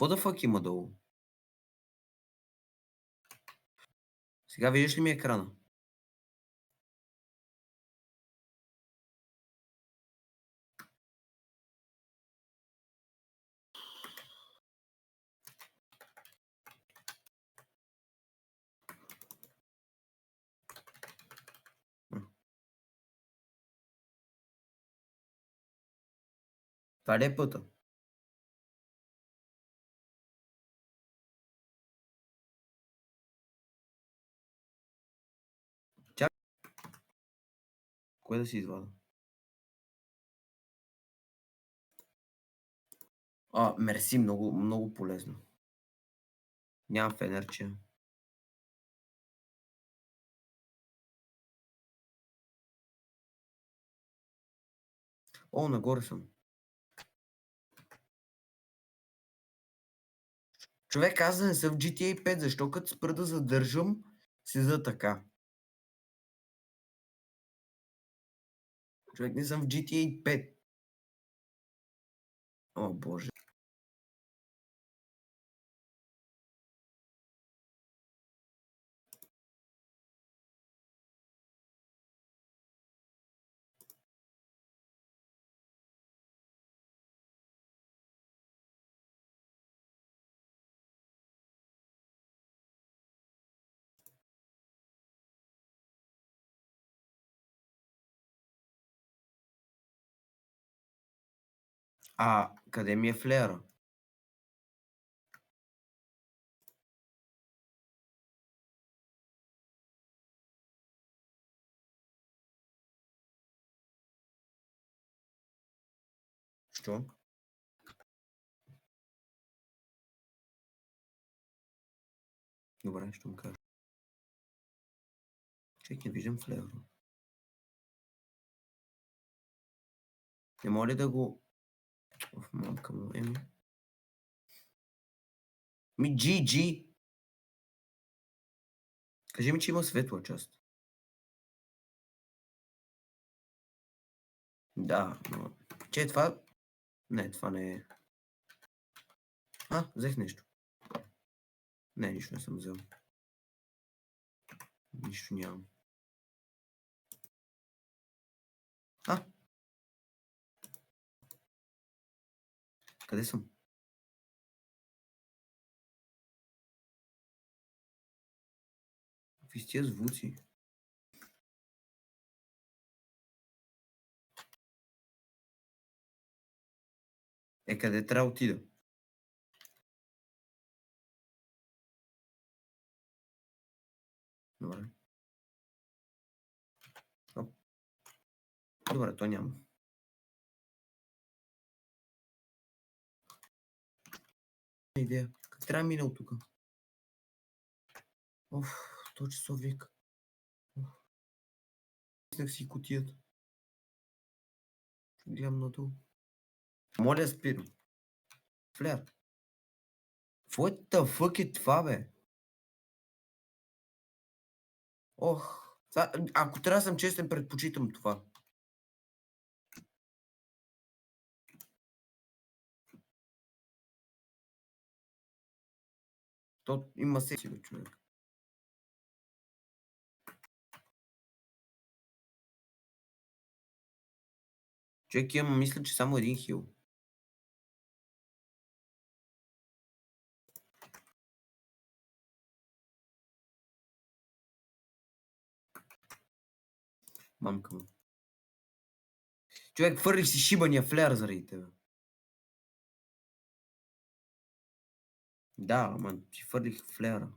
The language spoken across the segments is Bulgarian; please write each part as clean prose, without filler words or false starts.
Какво да фак има долу? Сега виждаш ли ми екрана? Това ли е пътя? Чак. Кое да си извада? Мерси, много, много полезно. Нямам фенерче. О, нагоре съм. Човек, аз да не съм в GTA 5, защо като спра да задържам, седа така? Човек, не съм в GTA 5. О, боже. Къде ми е флеера? Що? Добре, ще му кажа. Чек, не виждам флеера. Не моля да го... Мамка му, еми. GG! Кажи ми, че има светла част. Да, но... Че това... Не, това не е... Взех нещо. Не, нищо не съм взел. Нищо нямам. Къде съм? Какви тия звуци? Къде трябва да отида? Добре. Добре, то няма. Идея. Как трябва да мина от тук? То часовник. Иснах си кутията. Гледам надолу. Моля, спирам. Флер. What the fuck е това, бе? Ако трябва да съм честен, предпочитам това. То има секси, бе, човек. Човек имам, мисля, че само един хил. Мамка му. Човек, хвърлих си шибания флер заради тебе. Да, ама си хвърлих флера.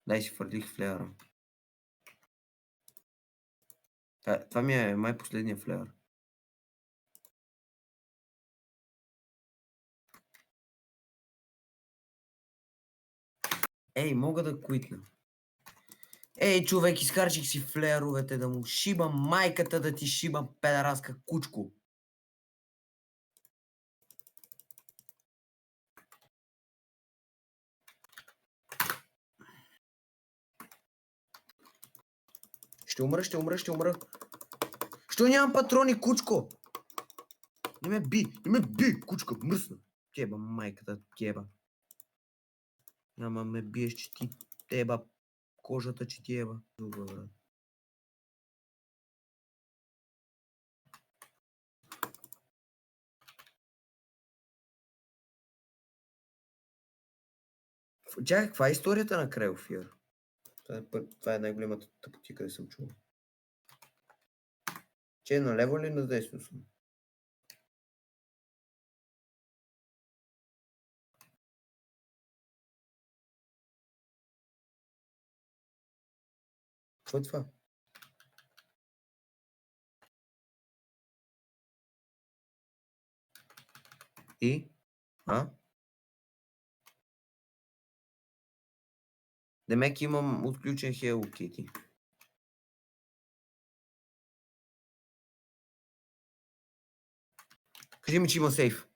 Дай си хвърлих флера. Това ми е май последния флер. Мога да куитна. Човек, изхарчих си флеровете да му шибам майката, да ти шибам педараска кучко. Ще умра. Що нямам патрони, кучко? Не ме би, кучка, мръсна. Теба, майката, теба. Ама ме биеш, че ти теба. Кожата, че теба. Добре. Чакай, каква е историята на Крайлфир? Това е най-големата тъпотика, да съм чул. Че налево или надесно съм? Какво е това? И? А? Демек имам отключен Hello Kitty. Кажи ми, че има сейф.